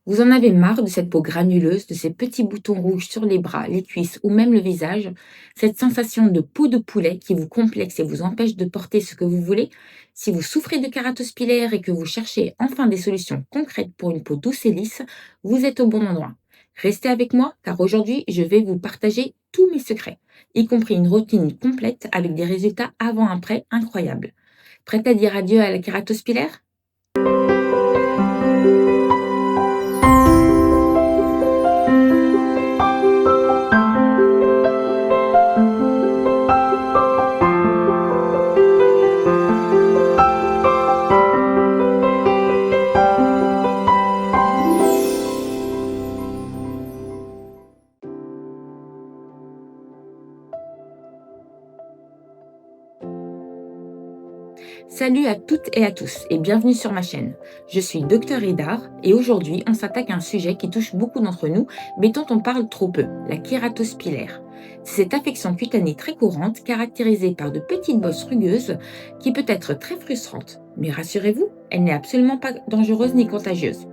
Vous en avez marre de cette peau granuleuse, de ces petits boutons rouges sur les bras, les cuisses ou même le visage, cette sensation de peau de poulet qui vous complexe et vous empêche de porter ce que vous voulez? Si vous souffrez de kératose pilaire et que vous cherchez enfin des solutions concrètes pour une peau douce et lisse, vous êtes au bon endroit. Restez avec moi car aujourd'hui, je vais vous partager tous mes secrets, y compris une routine complète avec des résultats avant-après incroyables. Prête à dire adieu à la kératose pilaire? Salut à toutes et à tous et bienvenue sur ma chaîne. Je suis Dr Idar et aujourd'hui on s'attaque à un sujet qui touche beaucoup d'entre nous mais dont on parle trop peu, la kératose pilaire. C'est cette affection cutanée très courante caractérisée par de petites bosses rugueuses qui peut être très frustrante. Mais rassurez-vous, elle n'est absolument pas dangereuse ni contagieuse.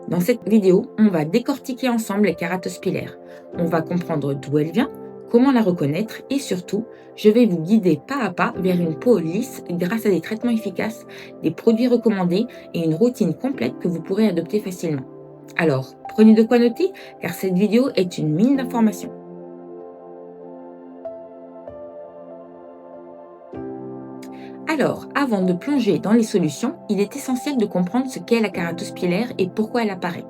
Dans cette vidéo, on va décortiquer ensemble la kératose pilaire. On va comprendre d'où elle vient, comment la reconnaître et surtout, je vais vous guider pas à pas vers une peau lisse grâce à des traitements efficaces, des produits recommandés et une routine complète que vous pourrez adopter facilement. Alors, prenez de quoi noter car cette vidéo est une mine d'informations. Alors, avant de plonger dans les solutions, il est essentiel de comprendre ce qu'est la kératose pilaire et pourquoi elle apparaît.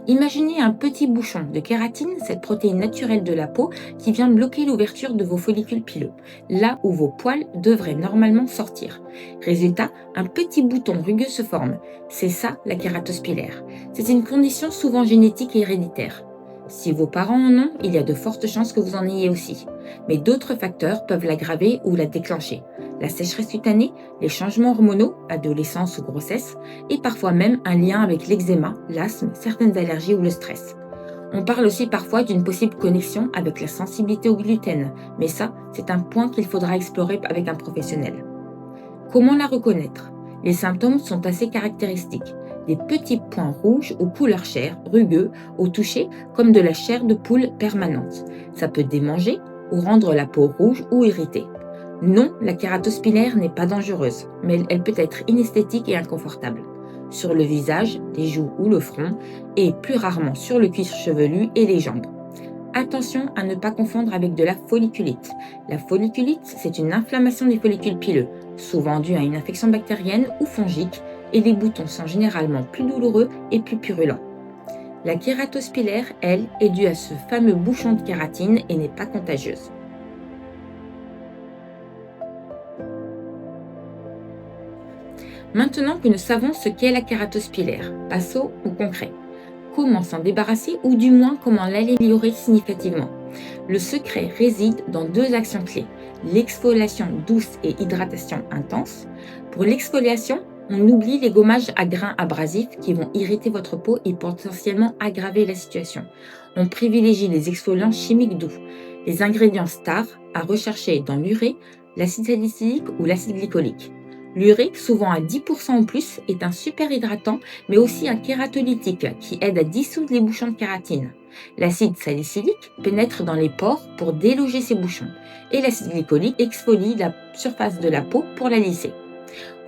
Imaginez un petit bouchon de kératine, cette protéine naturelle de la peau qui vient bloquer l'ouverture de vos follicules pileux, là où vos poils devraient normalement sortir. Résultat, un petit bouton rugueux se forme. C'est ça la kératose pilaire. C'est une condition souvent génétique et héréditaire. Si vos parents en ont, il y a de fortes chances que vous en ayez aussi. Mais d'autres facteurs peuvent l'aggraver ou la déclencher. La sécheresse cutanée, les changements hormonaux, adolescence ou grossesse, et parfois même un lien avec l'eczéma, l'asthme, certaines allergies ou le stress. On parle aussi parfois d'une possible connexion avec la sensibilité au gluten, mais ça, c'est un point qu'il faudra explorer avec un professionnel. Comment la reconnaître? Les symptômes sont assez caractéristiques. Des petits points rouges ou couleur chair, rugueux, au toucher, comme de la chair de poule permanente. Ça peut démanger ou rendre la peau rouge ou irritée. Non, la kératose pilaire n'est pas dangereuse, mais elle peut être inesthétique et inconfortable. Sur le visage, les joues ou le front, et plus rarement sur le cuir chevelu et les jambes. Attention à ne pas confondre avec de la folliculite. La folliculite, c'est une inflammation des follicules pileux, souvent due à une infection bactérienne ou fongique, et les boutons sont généralement plus douloureux et plus purulents. La kératose pilaire, elle, est due à ce fameux bouchon de kératine et n'est pas contagieuse. Maintenant que nous savons ce qu'est la kératose pilaire, passons au concret. Comment s'en débarrasser ou du moins comment l'améliorer significativement? Le secret réside dans deux actions clés, l'exfoliation douce et hydratation intense. Pour l'exfoliation, on oublie les gommages à grains abrasifs qui vont irriter votre peau et potentiellement aggraver la situation. On privilégie les exfoliants chimiques doux. Les ingrédients stars à rechercher dans l'urée, l'acide salicylique ou l'acide glycolique. L'urée, souvent à 10% ou plus, est un super hydratant, mais aussi un kératolytique qui aide à dissoudre les bouchons de kératine. L'acide salicylique pénètre dans les pores pour déloger ces bouchons, et l'acide glycolique exfolie la surface de la peau pour la lisser.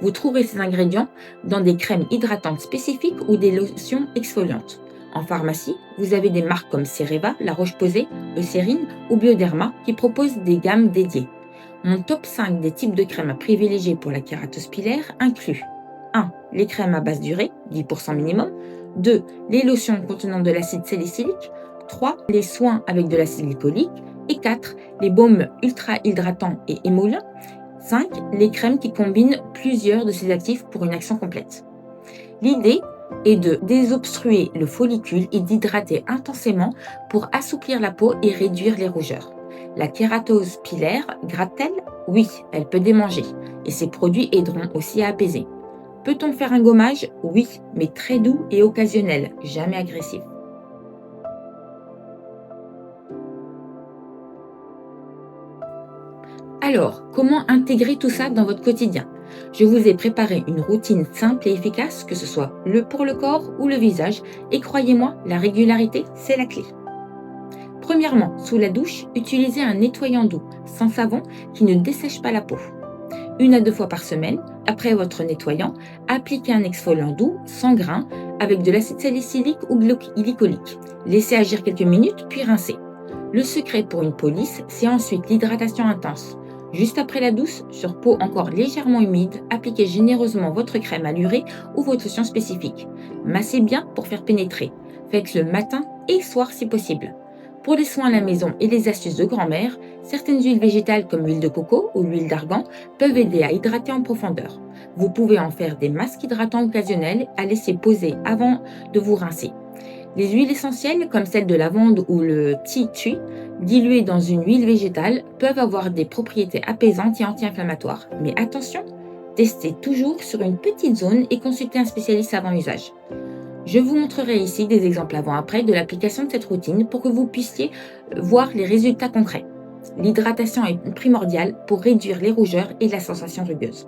Vous trouverez ces ingrédients dans des crèmes hydratantes spécifiques ou des lotions exfoliantes. En pharmacie, vous avez des marques comme Cereva, La Roche-Posay, Eucérine ou Bioderma qui proposent des gammes dédiées. Mon top 5 des types de crèmes à privilégier pour la kératose pilaire inclut 1. Les crèmes à base d'urée, 10% minimum. 2. Les lotions contenant de l'acide salicylique. 3. Les soins avec de l'acide glycolique. Et 4. Les baumes ultra hydratants et émollients. 5. Les crèmes qui combinent plusieurs de ces actifs pour une action complète. L'idée est de désobstruer le follicule et d'hydrater intensément pour assouplir la peau et réduire les rougeurs. La kératose pilaire gratte-t-elle? Oui, elle peut démanger et ces produits aideront aussi à apaiser. Peut-on faire un gommage? Oui, mais très doux et occasionnel, jamais agressif. Alors, comment intégrer tout ça dans votre quotidien? Je vous ai préparé une routine simple et efficace, que ce soit pour le corps ou le visage, et croyez-moi, la régularité, c'est la clé. Premièrement, sous la douche, utilisez un nettoyant doux, sans savon, qui ne dessèche pas la peau. 1 à 2 fois par semaine, après votre nettoyant, appliquez un exfoliant doux, sans grains, avec de l'acide salicylique ou glycolique. Laissez agir quelques minutes, puis rincez. Le secret pour une peau lisse, c'est ensuite l'hydratation intense. Juste après la douche, sur peau encore légèrement humide, appliquez généreusement votre crème allurée ou votre lotion spécifique. Massez bien pour faire pénétrer. Faites-le matin et soir si possible. Pour les soins à la maison et les astuces de grand-mère, certaines huiles végétales comme l'huile de coco ou l'huile d'argan peuvent aider à hydrater en profondeur. Vous pouvez en faire des masques hydratants occasionnels à laisser poser avant de vous rincer. Les huiles essentielles comme celle de lavande ou le tea tree, diluées dans une huile végétale, peuvent avoir des propriétés apaisantes et anti-inflammatoires. Mais attention, testez toujours sur une petite zone et consultez un spécialiste avant usage. Je vous montrerai ici des exemples avant-après de l'application de cette routine pour que vous puissiez voir les résultats concrets. L'hydratation est primordiale pour réduire les rougeurs et la sensation rugueuse.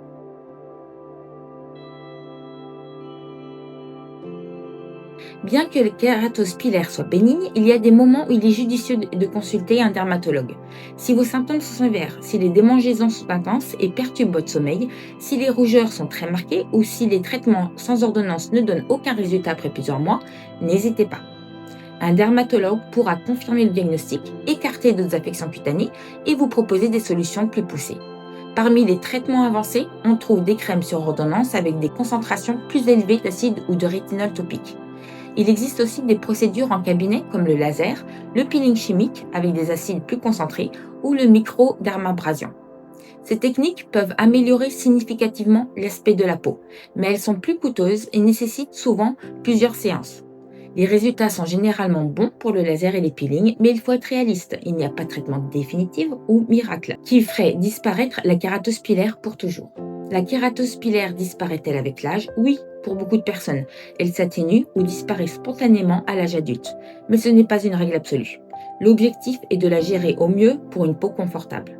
Bien que le kératose pilaire soit bénigne, il y a des moments où il est judicieux de consulter un dermatologue. Si vos symptômes sont sévères, si les démangeaisons sont intenses et perturbent votre sommeil, si les rougeurs sont très marquées ou si les traitements sans ordonnance ne donnent aucun résultat après plusieurs mois, n'hésitez pas. Un dermatologue pourra confirmer le diagnostic, écarter d'autres affections cutanées et vous proposer des solutions plus poussées. Parmi les traitements avancés, on trouve des crèmes sur ordonnance avec des concentrations plus élevées d'acide ou de rétinol topique. Il existe aussi des procédures en cabinet comme le laser, le peeling chimique avec des acides plus concentrés ou le microdermabrasion. Ces techniques peuvent améliorer significativement l'aspect de la peau, mais elles sont plus coûteuses et nécessitent souvent plusieurs séances. Les résultats sont généralement bons pour le laser et les peelings, mais il faut être réaliste. Il n'y a pas de traitement définitif ou miracle qui ferait disparaître la kératose pilaire pour toujours. La kératose pilaire disparaît-elle avec l'âge? Oui, pour beaucoup de personnes. Elle s'atténue ou disparaît spontanément à l'âge adulte. Mais ce n'est pas une règle absolue. L'objectif est de la gérer au mieux pour une peau confortable.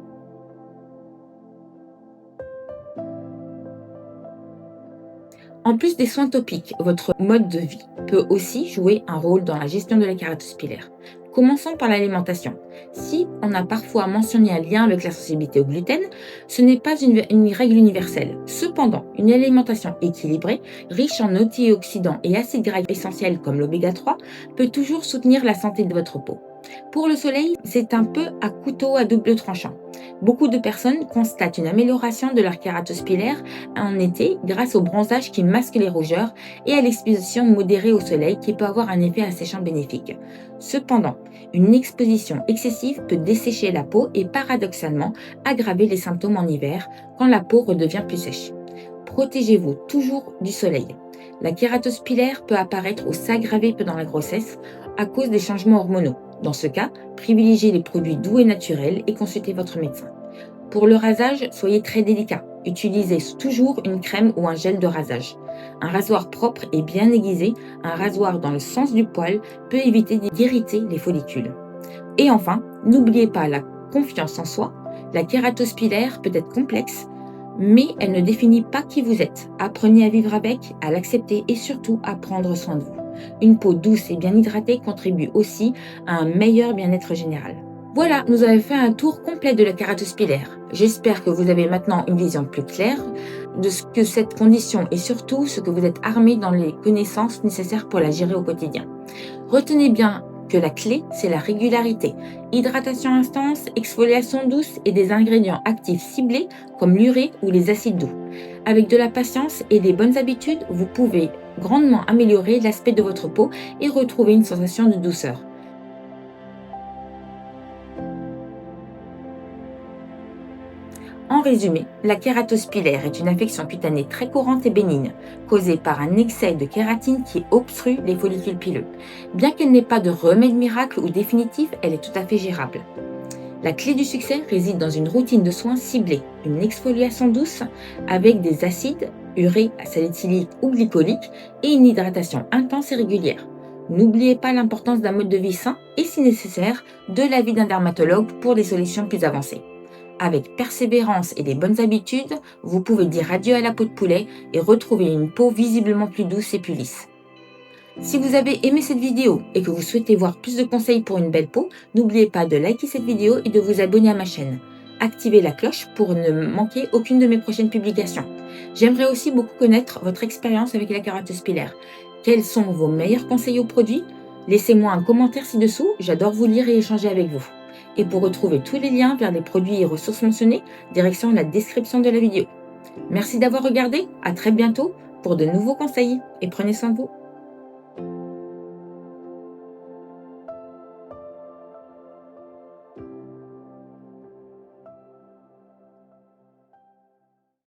En plus des soins topiques, votre mode de vie peut aussi jouer un rôle dans la gestion de la kératose pilaire. Commençons par l'alimentation. Si on a parfois mentionné un lien avec la sensibilité au gluten, ce n'est pas une règle universelle. Cependant, une alimentation équilibrée, riche en antioxydants et acides gras essentiels comme l'oméga 3, peut toujours soutenir la santé de votre peau. Pour le soleil, c'est un peu à couteau à double tranchant. Beaucoup de personnes constatent une amélioration de leur kératose pilaire en été grâce au bronzage qui masque les rougeurs et à l'exposition modérée au soleil qui peut avoir un effet asséchant bénéfique. Cependant, une exposition excessive peut dessécher la peau et paradoxalement aggraver les symptômes en hiver quand la peau redevient plus sèche. Protégez-vous toujours du soleil. La kératose pilaire peut apparaître ou s'aggraver pendant la grossesse à cause des changements hormonaux. Dans ce cas, privilégiez les produits doux et naturels et consultez votre médecin. Pour le rasage, soyez très délicat. Utilisez toujours une crème ou un gel de rasage. Un rasoir propre et bien aiguisé, un rasoir dans le sens du poil, peut éviter d'irriter les follicules. Et enfin, n'oubliez pas la confiance en soi. La kératose pilaire peut être complexe, mais elle ne définit pas qui vous êtes. Apprenez à vivre avec, à l'accepter et surtout à prendre soin de vous. Une peau douce et bien hydratée contribue aussi à un meilleur bien-être général. Voilà, nous avons fait un tour complet de la kératose pilaire. J'espère que vous avez maintenant une vision plus claire de ce que cette condition et surtout ce que vous êtes armé dans les connaissances nécessaires pour la gérer au quotidien. Retenez bien que la clé, c'est la régularité. Hydratation intense, exfoliation douce et des ingrédients actifs ciblés comme l'urée ou les acides doux. Avec de la patience et des bonnes habitudes, vous pouvez grandement améliorer l'aspect de votre peau et retrouver une sensation de douceur. En résumé, la kératose pilaire est une affection cutanée très courante et bénigne, causée par un excès de kératine qui obstrue les follicules pileux. Bien qu'elle n'ait pas de remède miracle ou définitif, elle est tout à fait gérable. La clé du succès réside dans une routine de soins ciblée, une exfoliation douce avec des acides, urée, salicylique ou glycolique et une hydratation intense et régulière. N'oubliez pas l'importance d'un mode de vie sain et, si nécessaire, de l'avis d'un dermatologue pour des solutions plus avancées. Avec persévérance et des bonnes habitudes, vous pouvez dire adieu à la peau de poulet et retrouver une peau visiblement plus douce et plus lisse. Si vous avez aimé cette vidéo et que vous souhaitez voir plus de conseils pour une belle peau, n'oubliez pas de liker cette vidéo et de vous abonner à ma chaîne. Activez la cloche pour ne manquer aucune de mes prochaines publications. J'aimerais aussi beaucoup connaître votre expérience avec la keratos pilaire. Quels sont vos meilleurs conseils aux produits? Laissez-moi un commentaire ci-dessous, j'adore vous lire et échanger avec vous. Et pour retrouver tous les liens vers les produits et ressources mentionnés, direction la description de la vidéo. Merci d'avoir regardé, à très bientôt pour de nouveaux conseils et prenez soin de vous.